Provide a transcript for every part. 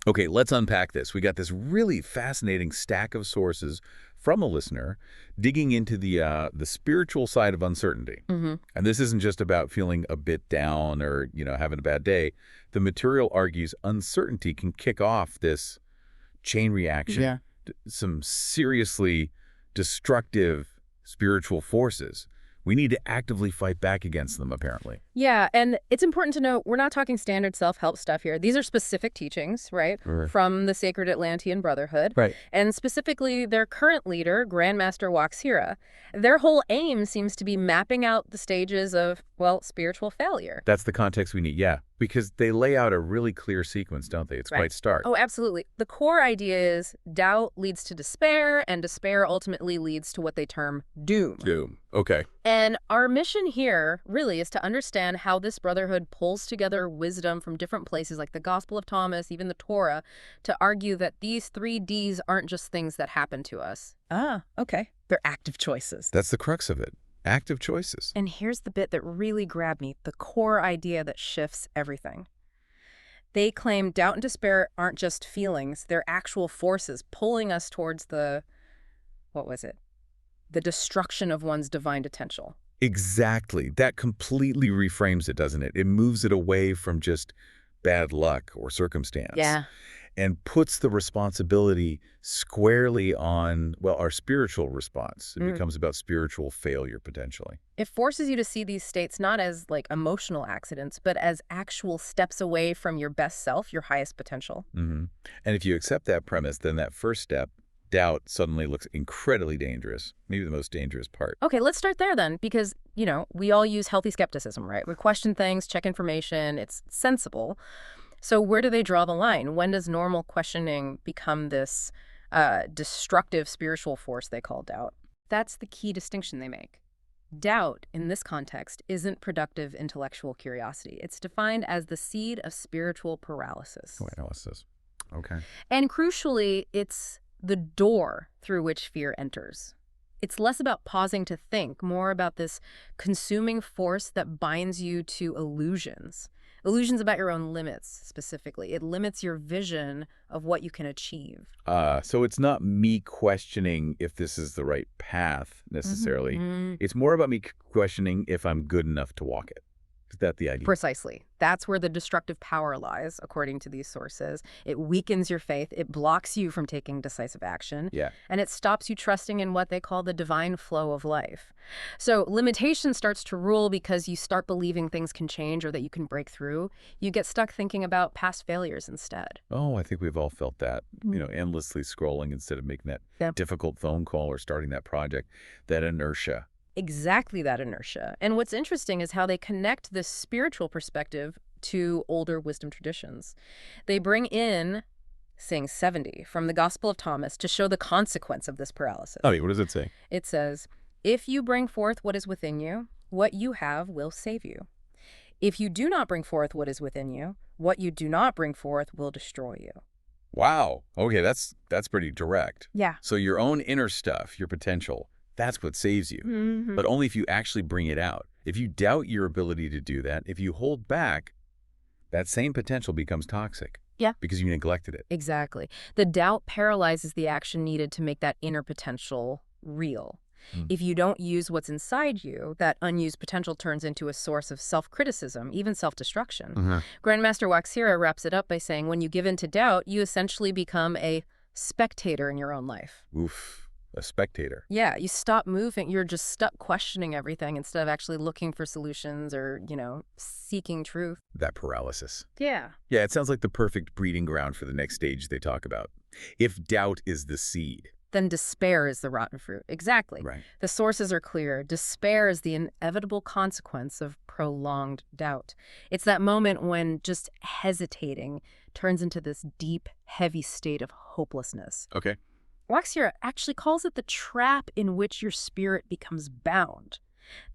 Okay, let's unpack this. We got this really fascinating stack of sources from a listener digging into the spiritual side of uncertainty. Mm-hmm. And this isn't just about feeling a bit down or, having a bad day. The material argues uncertainty can kick off this chain reaction. Yeah. Some seriously destructive spiritual forces. We need to actively fight back against them, apparently. Yeah, and it's important to note, we're not talking standard self-help stuff here. These are specific teachings, right, from the Sacred Atlantean Brotherhood. Right. And specifically their current leader, Grandmaster WaXhira. Their whole aim seems to be mapping out the stages of, well, spiritual failure. That's the context we need, yeah. Because they lay out a really clear sequence, don't they? It's quite stark. Oh, absolutely. The core idea is doubt leads to despair, and despair ultimately leads to what they term doom. Doom. Okay. And our mission here really is to understand how this brotherhood pulls together wisdom from different places like the Gospel of Thomas, even the Torah, to argue that these 3 Ds aren't just things that happen to us. Ah, okay. They're active choices. That's the crux of it. Active choices. And here's the bit that really grabbed me, the core idea that shifts everything. They claim doubt and despair aren't just feelings, they're actual forces pulling us towards the destruction of one's divine potential. Exactly. That completely reframes it, doesn't it? It moves it away from just bad luck or circumstance. Yeah. And puts the responsibility squarely on, well, our spiritual response. It becomes about spiritual failure, potentially. It forces you to see these states not as, like, emotional accidents, but as actual steps away from your best self, your highest potential. And if you accept that premise, then that first step, doubt, suddenly looks incredibly dangerous, maybe the most dangerous part. Okay, let's start there then, because, we all use healthy skepticism, right? We question things, check information, it's sensible. So where do they draw the line? When does normal questioning become this destructive spiritual force they call doubt? That's the key distinction they make. Doubt, in this context, isn't productive intellectual curiosity. It's defined as the seed of spiritual paralysis. Paralysis. Okay. And crucially, it's the door through which fear enters. It's less about pausing to think, more about this consuming force that binds you to illusions. Illusions about your own limits, specifically. It limits your vision of what you can achieve. So it's not me questioning if this is the right path, necessarily. It's more about me questioning if I'm good enough to walk it. Is that the idea? Precisely. That's where the destructive power lies, according to these sources. It weakens your faith. It blocks you from taking decisive action. Yeah. And it stops you trusting in what they call the divine flow of life. So limitation starts to rule because you start believing things can change or that you can break through. You get stuck thinking about past failures instead. Oh, I think we've all felt that, endlessly scrolling instead of making that difficult phone call or starting that project, that inertia. Exactly that inertia. And what's interesting is how they connect this spiritual perspective to older wisdom traditions. They bring in saying 70 from the Gospel of Thomas to show the consequence of this paralysis. Oh, what does it say? It says, "If you bring forth what is within you, what you have will save you. If you do not bring forth what is within you, what you do not bring forth will destroy you." Wow. Okay, that's pretty direct. Yeah. So your own inner stuff, your potential, that's what saves you. But only if you actually bring it out. If you doubt your ability to do that, if you hold back, that same potential becomes toxic. Yeah. Because you neglected it. Exactly. The doubt paralyzes the action needed to make that inner potential real. If you don't use what's inside you, that unused potential turns into a source of self-criticism, even self-destruction. Grandmaster WaXhira wraps it up by saying, when you give in to doubt, you essentially become a spectator in your own life. Oof. A spectator. Yeah, you stop moving. You're just stuck questioning everything instead of actually looking for solutions or, seeking truth. That paralysis. Yeah. Yeah, it sounds like the perfect breeding ground for the next stage they talk about. If doubt is the seed, then despair is the rotten fruit. Exactly. Right. The sources are clear. Despair is the inevitable consequence of prolonged doubt. It's that moment when just hesitating turns into this deep, heavy state of hopelessness. Okay. WaXhira actually calls it the trap in which your spirit becomes bound.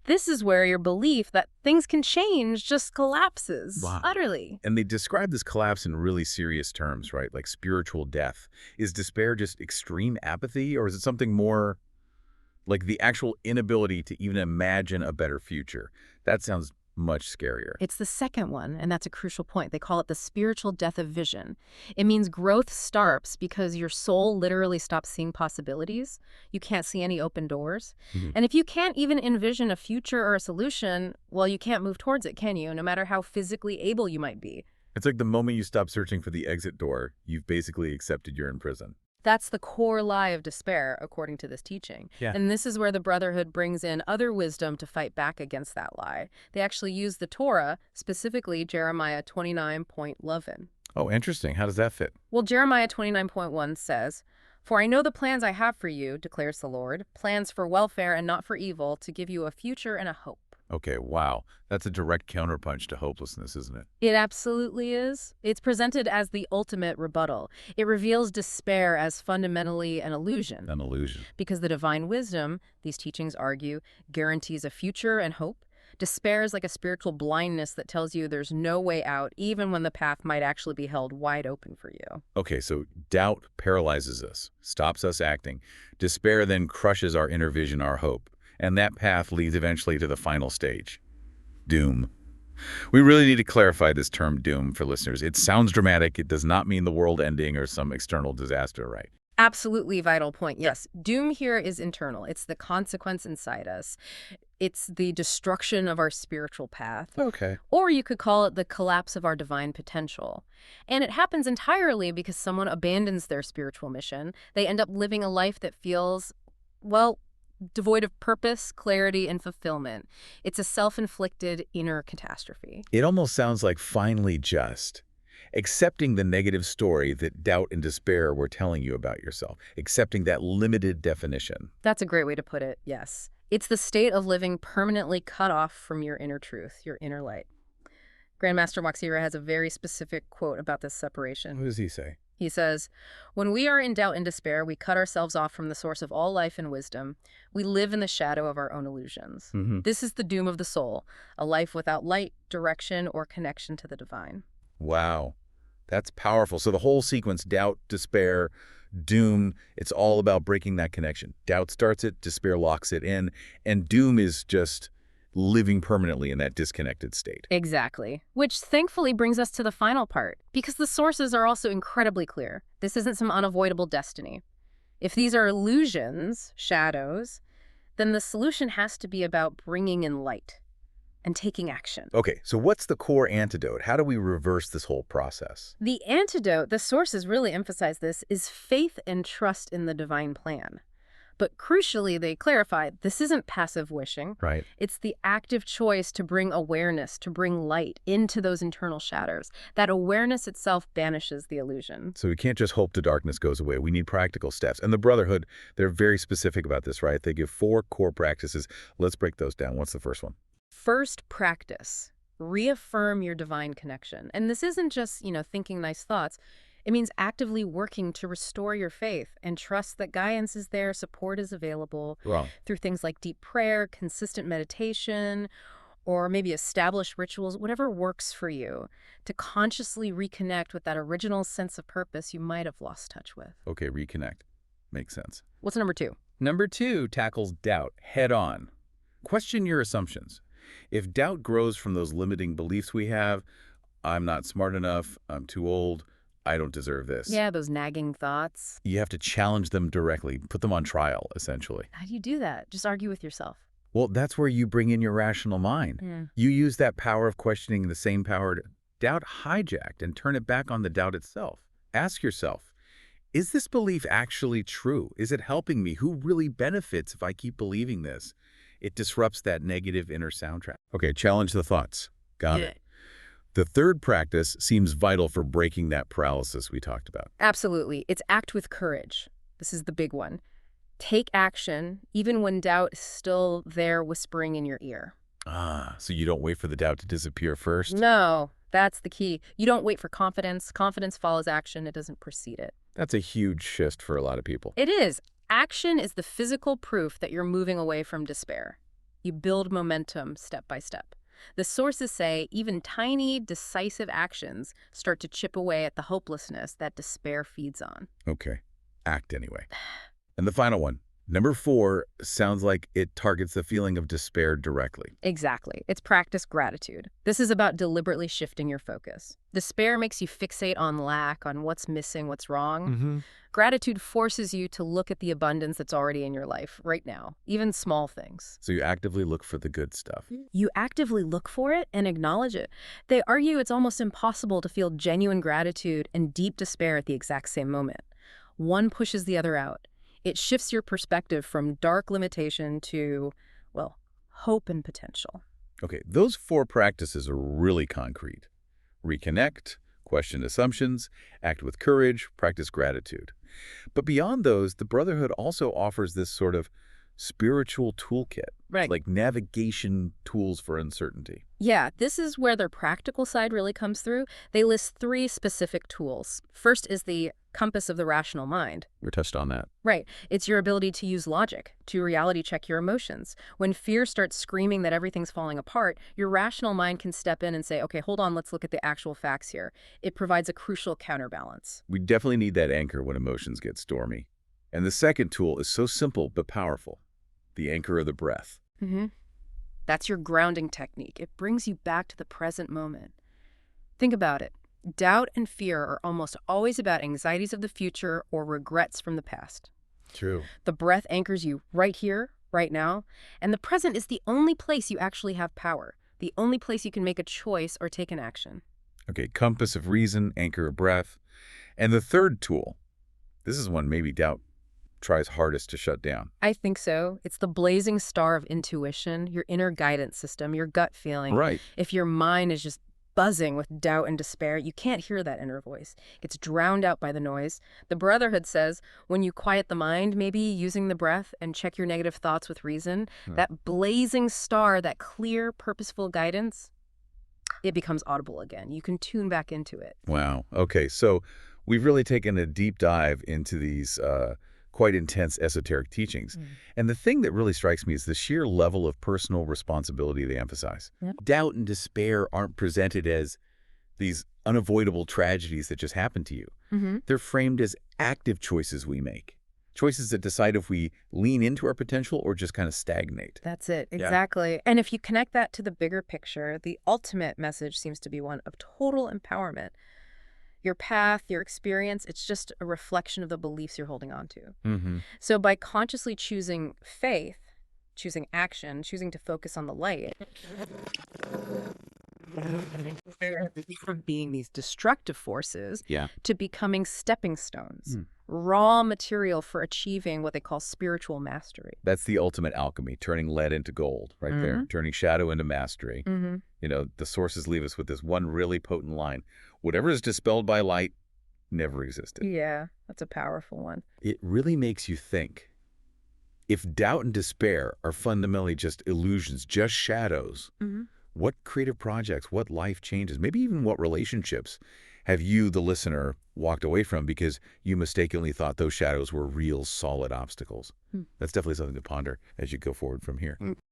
This is where your belief that things can change just collapses utterly. And they describe this collapse in really serious terms, right? Like spiritual death. Is despair just extreme apathy, or is it something more like the actual inability to even imagine a better future? That sounds much scarier. It's the second one, and that's a crucial point. They call it the spiritual death of vision. It means growth stops because your soul literally stops seeing possibilities. You can't see any open doors. And if you can't even envision a future or a solution, well, you can't move towards it, can you? No matter how physically able you might be. It's like the moment you stop searching for the exit door, you've basically accepted you're in prison. That's the core lie of despair, according to this teaching. Yeah. And this is where the Brotherhood brings in other wisdom to fight back against that lie. They actually use the Torah, specifically Jeremiah 29.11. Oh, interesting. How does that fit? Well, Jeremiah 29.1 says, "For I know the plans I have for you, declares the Lord, plans for welfare and not for evil, to give you a future and a hope." Okay, wow. That's a direct counterpunch to hopelessness, isn't it? It absolutely is. It's presented as the ultimate rebuttal. It reveals despair as fundamentally an illusion. An illusion. Because the divine wisdom, these teachings argue, guarantees a future and hope. Despair is like a spiritual blindness that tells you there's no way out, even when the path might actually be held wide open for you. Okay, so doubt paralyzes us, stops us acting. Despair then crushes our inner vision, our hope. And that path leads eventually to the final stage. Doom. We really need to clarify this term doom for listeners. It sounds dramatic. It does not mean the world ending or some external disaster, right? Absolutely vital point. Yes, doom here is internal. It's the consequence inside us. It's the destruction of our spiritual path. Okay. Or you could call it the collapse of our divine potential. And it happens entirely because someone abandons their spiritual mission. They end up living a life that feels, well, devoid of purpose, clarity, and fulfillment. It's a self-inflicted inner catastrophe. It almost sounds like finally just. Accepting the negative story that doubt and despair were telling you about yourself. Accepting that limited definition. That's a great way to put it, yes. It's the state of living permanently cut off from your inner truth, your inner light. Grandmaster WaXhira has a very specific quote about this separation. What does he say? He says, "When we are in doubt and despair, we cut ourselves off from the source of all life and wisdom. We live in the shadow of our own illusions. This is the doom of the soul, a life without light, direction, or connection to the divine." Wow, that's powerful. So the whole sequence, doubt, despair, doom, it's all about breaking that connection. Doubt starts it, despair locks it in, and doom is just living permanently in that disconnected state. Exactly. Which thankfully brings us to the final part, because the sources are also incredibly clear. This isn't some unavoidable destiny. If these are illusions, shadows, then the solution has to be about bringing in light and taking action. Okay, so what's the core antidote? How do we reverse this whole process? The antidote, the sources really emphasize this, is faith and trust in the divine plan. But crucially, they clarify, this isn't passive wishing. Right. It's the active choice to bring awareness, to bring light into those internal shadows. That awareness itself banishes the illusion. So we can't just hope the darkness goes away. We need practical steps. And the Brotherhood, they're very specific about this, right? They give 4 core practices. Let's break those down. What's the first one? First, practice. Reaffirm your divine connection. And this isn't just, thinking nice thoughts. It means actively working to restore your faith and trust that guidance is there, support is available through things like deep prayer, consistent meditation, or maybe established rituals, whatever works for you, to consciously reconnect with that original sense of purpose you might have lost touch with. Okay, reconnect. Makes sense. What's number 2? Number 2 tackles doubt head on. Question your assumptions. If doubt grows from those limiting beliefs we have, I'm not smart enough, I'm too old, I don't deserve this. Yeah, those nagging thoughts. You have to challenge them directly, put them on trial, essentially. How do you do that? Just argue with yourself. Well, that's where you bring in your rational mind. Yeah. You use that power of questioning, the same power to doubt hijacked, and turn it back on the doubt itself. Ask yourself, is this belief actually true? Is it helping me? Who really benefits if I keep believing this? It disrupts that negative inner soundtrack. Okay, challenge the thoughts. Got it. The third practice seems vital for breaking that paralysis we talked about. Absolutely. It's act with courage. This is the big one. Take action, even when doubt is still there whispering in your ear. So you don't wait for the doubt to disappear first? No, that's the key. You don't wait for confidence. Confidence follows action. It doesn't precede it. That's a huge shift for a lot of people. It is. Action is the physical proof that you're moving away from despair. You build momentum step by step. The sources say even tiny, decisive actions start to chip away at the hopelessness that despair feeds on. Okay. Act anyway. And the final one, Number 4 sounds like it targets the feeling of despair directly. Exactly. It's practice gratitude. This is about deliberately shifting your focus. Despair makes you fixate on lack, on what's missing, what's wrong. Mm-hmm. Gratitude forces you to look at the abundance that's already in your life right now, even small things. So you actively look for the good stuff. You actively look for it and acknowledge it. They argue it's almost impossible to feel genuine gratitude and deep despair at the exact same moment. One pushes the other out. It shifts your perspective from dark limitation to, well, hope and potential. Okay, those 4 practices are really concrete. Reconnect, question assumptions, act with courage, practice gratitude. But beyond those, the Brotherhood also offers this sort of spiritual toolkit, Right. like navigation tools for uncertainty. Yeah, this is where their practical side really comes through. They list 3 specific tools. First is the compass of the rational mind. We touched on that. Right. It's your ability to use logic, to reality check your emotions. When fear starts screaming that everything's falling apart, your rational mind can step in and say, okay, hold on, let's look at the actual facts here. It provides a crucial counterbalance. We definitely need that anchor when emotions get stormy. And the second tool is so simple but powerful, the anchor of the breath. That's your grounding technique. It brings you back to the present moment. Think about it. Doubt and fear are almost always about anxieties of the future or regrets from the past. True. The breath anchors you right here, right now, and the present is the only place you actually have power, the only place you can make a choice or take an action. Okay, compass of reason, anchor of breath. And the third tool, this is one maybe doubt tries hardest to shut down. I think so. It's the blazing star of intuition, your inner guidance system, your gut feeling. Right. If your mind is just buzzing with doubt and despair, you can't hear that inner voice. It's drowned out by the noise. The Brotherhood says when you quiet the mind, maybe using the breath and check your negative thoughts with reason, that blazing star, that clear, purposeful guidance, it becomes audible again. You can tune back into it. Wow. Okay, so we've really taken a deep dive into these quite intense esoteric teachings. And the thing that really strikes me is the sheer level of personal responsibility they emphasize. Yep. Doubt and despair aren't presented as these unavoidable tragedies that just happen to you. They're framed as active choices we make. Choices that decide if we lean into our potential or just kind of stagnate. That's it. Exactly. And if you connect that to the bigger picture, the ultimate message seems to be one of total empowerment. Your path, your experience, it's just a reflection of the beliefs you're holding on to. So by consciously choosing faith, choosing action, choosing to focus on the light, from being these destructive forces to becoming stepping stones, raw material for achieving what they call spiritual mastery. That's the ultimate alchemy, turning lead into gold right there, turning shadow into mastery. You know, the sources leave us with this one really potent line. Whatever is dispelled by light never existed. Yeah, that's a powerful one. It really makes you think. If doubt and despair are fundamentally just illusions, just shadows, what creative projects, what life changes, maybe even what relationships have you, the listener, walked away from because you mistakenly thought those shadows were real, solid obstacles? That's definitely something to ponder as you go forward from here.